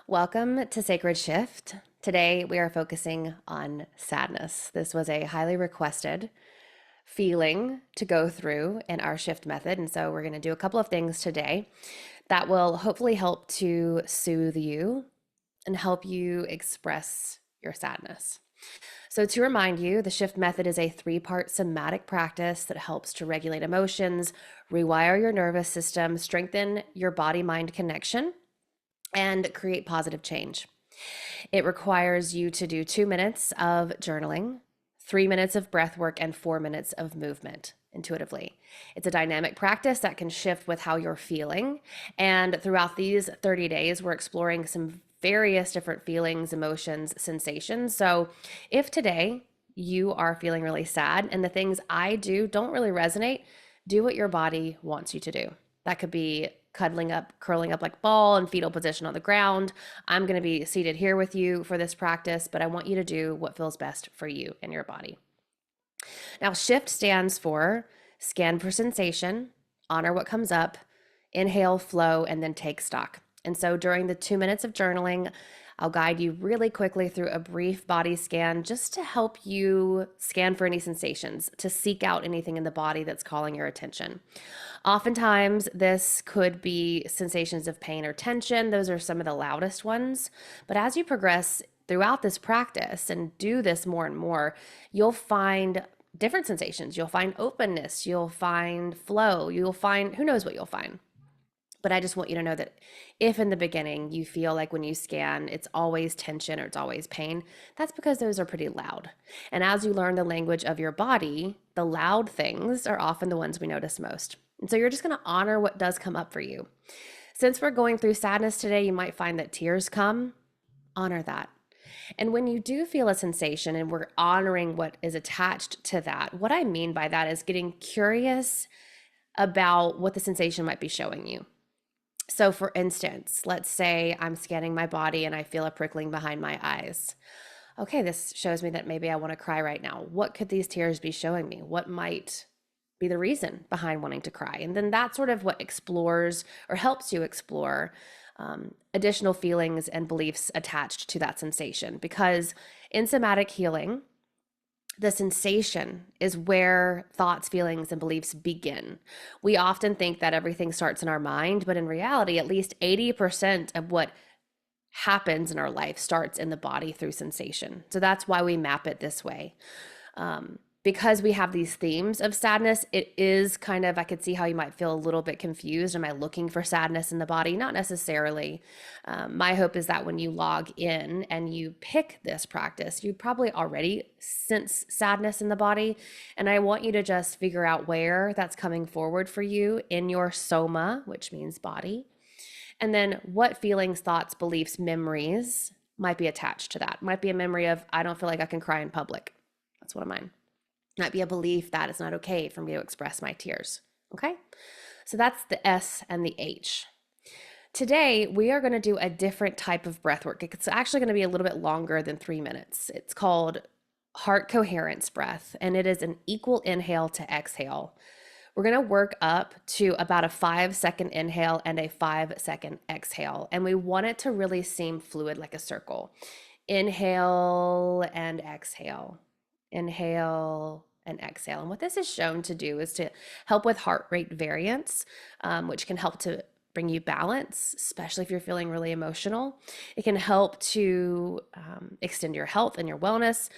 Welcome to Sacred Shift. Today we are focusing on sadness. This was a highly requested feeling to go through in our shift method. And so we're going to do a couple of things today that will hopefully help to soothe you and help you express your sadness. So, to remind you, the shift method is a three-part somatic practice that helps to regulate emotions, rewire your nervous system, strengthen your body mind connection, and create positive change. It requires you to do 2 minutes of journaling, 3 minutes of breath work, and 4 minutes of movement intuitively. It's a dynamic practice that can shift with how you're feeling. And throughout these 30 days, we're exploring some various different feelings, emotions, sensations. So if today you are feeling really sad and the things I do don't really resonate, do what your body wants you to do. That could be cuddling up, curling up like a ball in fetal position on the ground. I'm going to be seated here with you for this practice, but I want you to do what feels best for you and your body. Now, shift stands for scan for sensation, honor what comes up, inhale, flow, and then take stock. And so during the 2 minutes of journaling, I'll guide you really quickly through a brief body scan just to help you scan for any sensations, to seek out anything in the body that's calling your attention. Oftentimes, this could be sensations of pain or tension. Those are some of the loudest ones. But as you progress throughout this practice and do this more and more, you'll find different sensations. You'll find openness, you'll find flow, you'll find who knows what you'll find. But I just want you to know that if in the beginning you feel like when you scan, it's always tension or it's always pain, that's because those are pretty loud. And as you learn the language of your body, the loud things are often the ones we notice most. And so you're just going to honor what does come up for you. Since we're going through sadness today, you might find that tears come. Honor that. And when you do feel a sensation and we're honoring what is attached to that, what I mean by that is getting curious about what the sensation might be showing you. So for instance, let's say I'm scanning my body and I feel a prickling behind my eyes. Okay, this shows me that maybe I want to cry right now. What could these tears be showing me? What might be the reason behind wanting to cry? And then that's sort of what explores or helps you explore additional feelings and beliefs attached to that sensation. Because in somatic healing, the sensation is where thoughts, feelings, and beliefs begin. We often think that everything starts in our mind, but in reality, at least 80% of what happens in our life starts in the body through sensation. So that's why we map it this way. Because we have these themes of sadness, it is kind of, I could see how you might feel a little bit confused. Am I looking for sadness in the body? Not necessarily. My hope is that when you log in and you pick this practice, you probably already sense sadness in the body. And I want you to just figure out where that's coming forward for you in your soma, which means body. And then what feelings, thoughts, beliefs, memories might be attached to that. Might be a memory of, I don't feel like I can cry in public. That's one of mine. Might be a belief that it's not okay for me to express my tears. Okay, so that's the S and the H. Today, we are going to do a different type of breath work. It's actually going to be a little bit longer than 3 minutes. It's called heart coherence breath, and it is an equal inhale to exhale. We're going to work up to about a 5-second inhale and a 5-second exhale, and we want it to really seem fluid like a circle. Inhale and exhale. Inhale and exhale. And what this is shown to do is to help with heart rate variance, which can help to bring you balance, especially if you're feeling really emotional. It can help to extend your health and your wellness.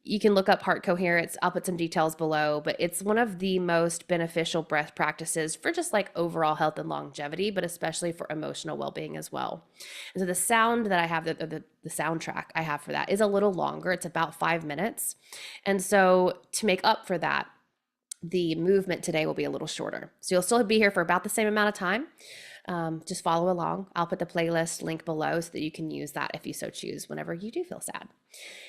You can look up heart coherence. I'll put some details below, but it's one of the most beneficial breath practices for just like overall health and longevity, but especially for emotional well-being as well. And so the sound that I have, the soundtrack I have for that is a little longer. It's about 5 minutes. And so to make up for that, the movement today will be a little shorter. So you'll still be here for about the same amount of time. Just follow along. I'll put the playlist link below so that you can use that if you so choose whenever you do feel sad.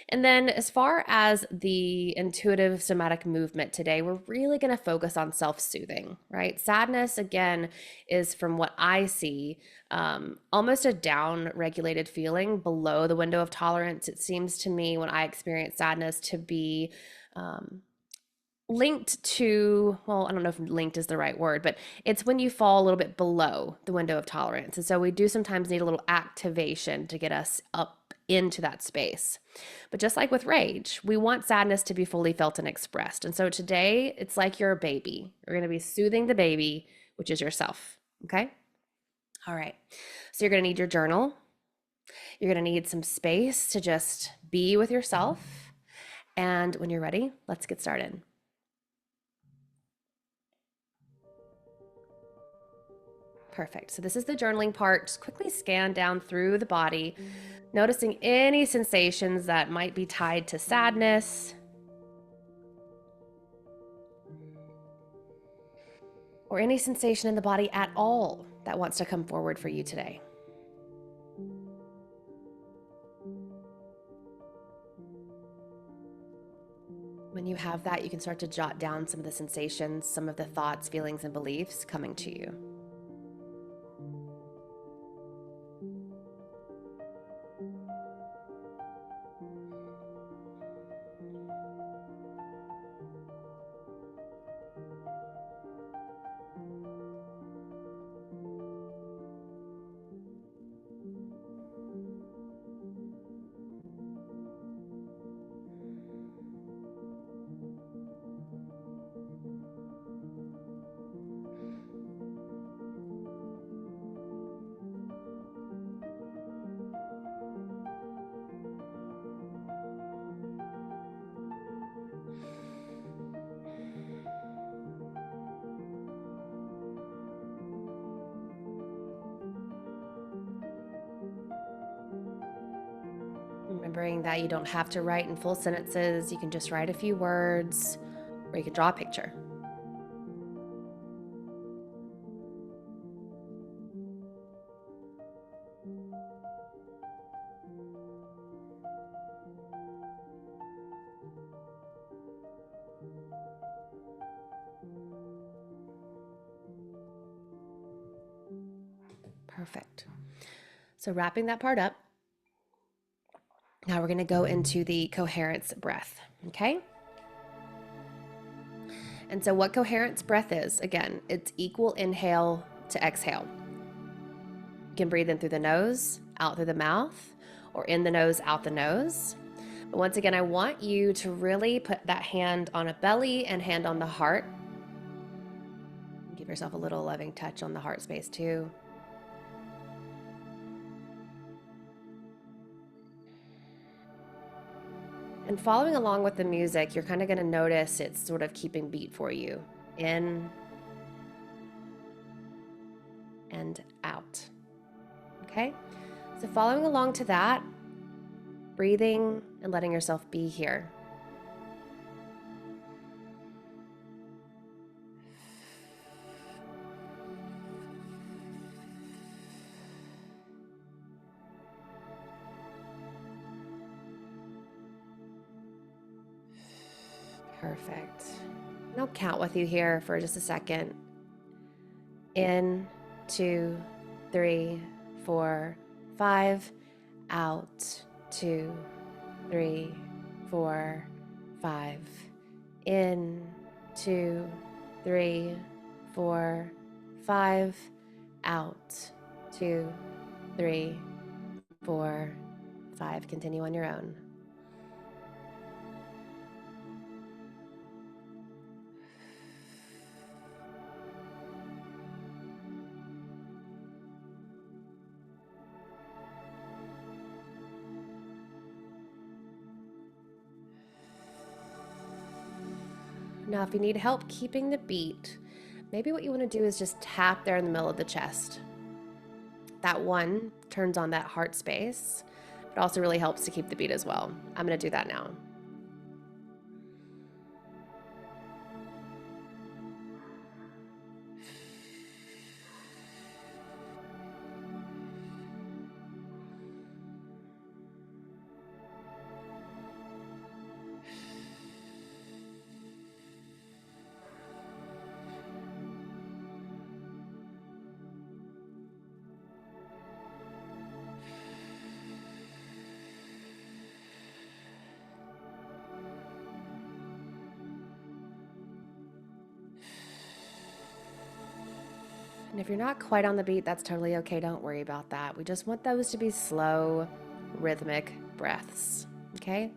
And then as far as the intuitive somatic movement today, we're really going to focus on self-soothing, right? Sadness, again, is from what I see, almost a down-regulated feeling below the window of tolerance. It seems to me when I experience sadness to be linked to, well, I don't know if linked is the right word, but it's when you fall a little bit below the window of tolerance. And so we do sometimes need a little activation to get us up into that space. But just like with rage, we want sadness to be fully felt and expressed. And so today, it's like you're a baby. You're going to be soothing the baby, which is yourself. Okay? All right. So you're going to need your journal. You're going to need some space to just be with yourself. And when you're ready, let's get started. Perfect. So this is the journaling part. Just quickly scan down through the body, noticing any sensations that might be tied to sadness or any sensation in the body at all that wants to come forward for you today. When you have that, you can start to jot down some of the sensations, some of the thoughts, feelings, and beliefs coming to you. Remembering that you don't have to write in full sentences, you can just write a few words, or you can draw a picture. Perfect. So wrapping that part up, now we're going to go into the coherence breath, okay? And so what coherence breath is, again, it's equal inhale to exhale. You can breathe in through the nose, out through the mouth, or in the nose, out the nose. But once again, I want you to really put that hand on a belly and hand on the heart. Give yourself a little loving touch on the heart space too. And following along with the music, you're kind of going to notice it's sort of keeping beat for you. In and out. Okay? So following along to that, breathing and letting yourself be here. Perfect. And I'll count with you here for just a second. In, 2, 3, 4, 5. Out, 2, 3, 4, 5. In, 2, 3, 4, 5. Out, 2, 3, 4, 5. Continue on your own. Now, if you need help keeping the beat, maybe what you want to do is just tap there in the middle of the chest. That one turns on that heart space, but also really helps to keep the beat as well. I'm going to do that now. And if you're not quite on the beat, that's totally okay. Don't worry about that. We just want those to be slow, rhythmic breaths, okay?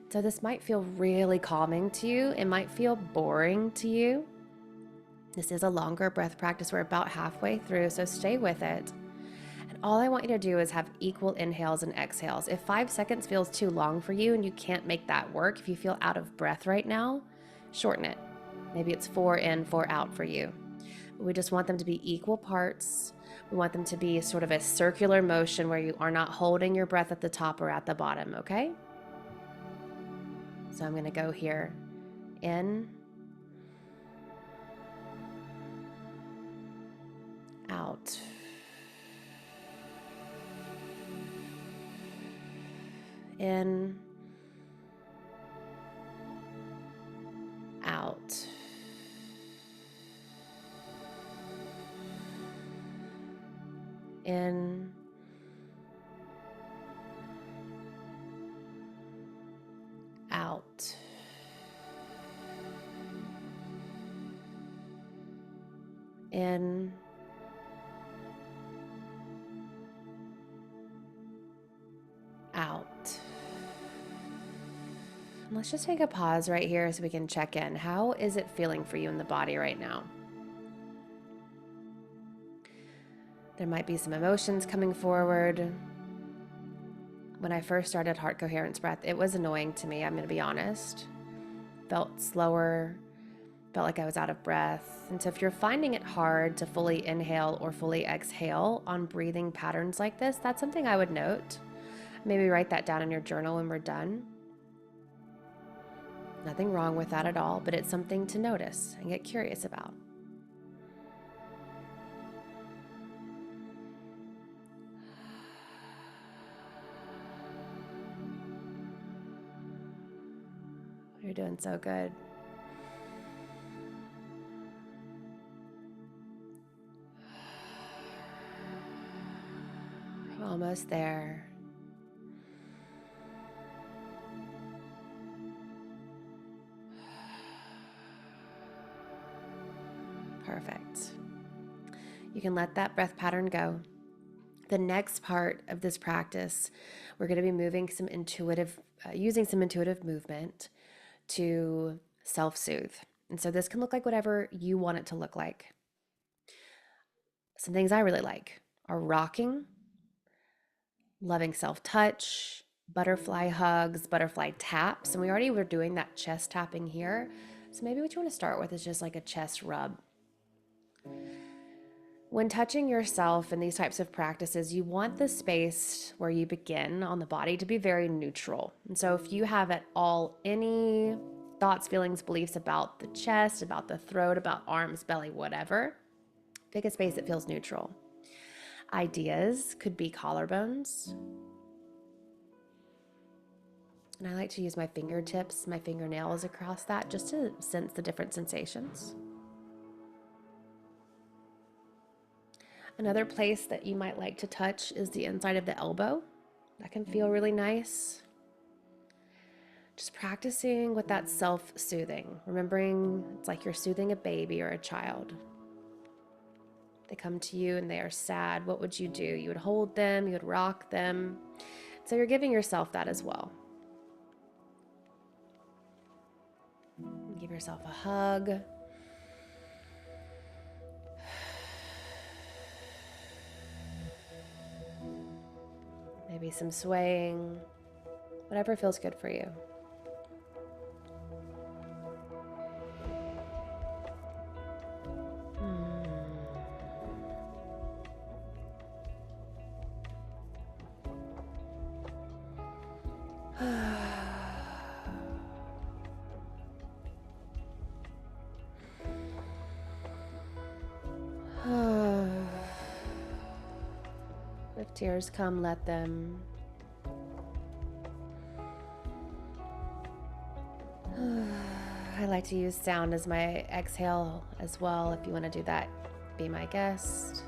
So this might feel really calming to you. It might feel boring to you. This is a longer breath practice. We're about halfway through, so stay with it. And all I want you to do is have equal inhales and exhales. If 5 seconds feels too long for you and you can't make that work, if you feel out of breath right now, shorten it. Maybe it's 4 in, 4 out for you. We just want them to be equal parts. We want them to be sort of a circular motion where you are not holding your breath at the top or at the bottom, okay? So I'm going to go here. In, out. In, out. In, out. In, out. And let's just take a pause right here so we can check in. How is it feeling for you in the body right now? There might be some emotions coming forward. When I first started heart coherence breath, it was annoying to me, I'm going to be honest. Felt slower, felt like I was out of breath. And so if you're finding it hard to fully inhale or fully exhale on breathing patterns like this, that's something I would note. Maybe write that down in your journal when we're done. Nothing wrong with that at all, but it's something to notice and get curious about. You're doing so good. Almost there. Perfect. You can let that breath pattern go. The next part of this practice, we're going to be moving some intuitive, using some intuitive movement to self-soothe. And so this can look like whatever you want it to look like. Some things I really like are rocking, loving self-touch, butterfly hugs, butterfly taps. And we already were doing that chest tapping here. So maybe what you want to start with is just like a chest rub. When touching yourself in these types of practices, you want the space where you begin on the body to be very neutral. And so if you have at all any thoughts, feelings, beliefs about the chest, about the throat, about arms, belly, whatever, pick a space that feels neutral. Ideas could be collarbones. And I like to use my fingertips, my fingernails across that just to sense the different sensations. Another place that you might like to touch is the inside of the elbow. That can feel really nice. Just practicing with that self-soothing, remembering it's like you're soothing a baby or a child. They come to you and they are sad. What would you do? You would hold them, you would rock them. So you're giving yourself that as well. Give yourself a hug. Maybe some swaying, whatever feels good for you. If tears come, let them. I like to use sound as my exhale as well. If you want to do that, be my guest.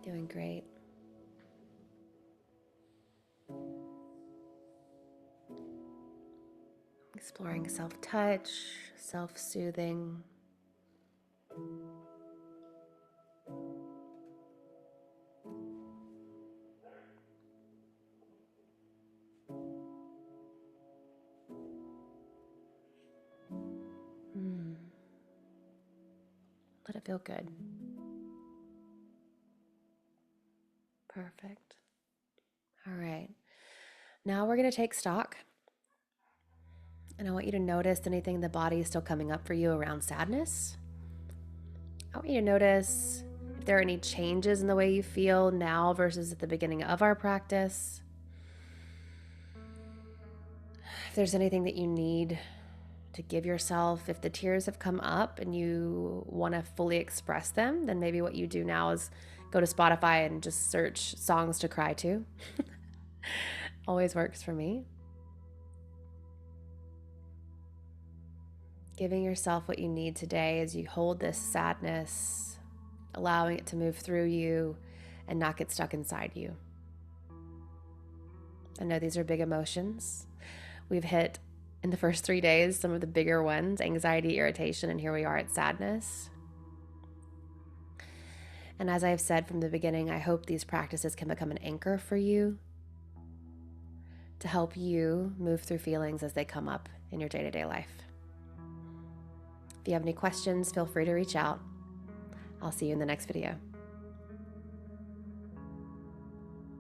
Doing great. Exploring self-touch, self-soothing. Let it feel good. Perfect. All right. Now we're going to take stock. And I want you to notice anything in the body is still coming up for you around sadness. I want you to notice if there are any changes in the way you feel now versus at the beginning of our practice. If there's anything that you need to give yourself, if the tears have come up and you want to fully express them, then maybe what you do now is go to Spotify and just search songs to cry to. Always works for me. Giving yourself what you need today as you hold this sadness, allowing it to move through you and not get stuck inside you. I know these are big emotions. We've hit in the first 3 days some of the bigger ones: anxiety, irritation, and here we are at sadness. And as I've said from the beginning, I hope these practices can become an anchor for you to help you move through feelings as they come up in your day-to-day life. If you have any questions, feel free to reach out. I'll see you in the next video.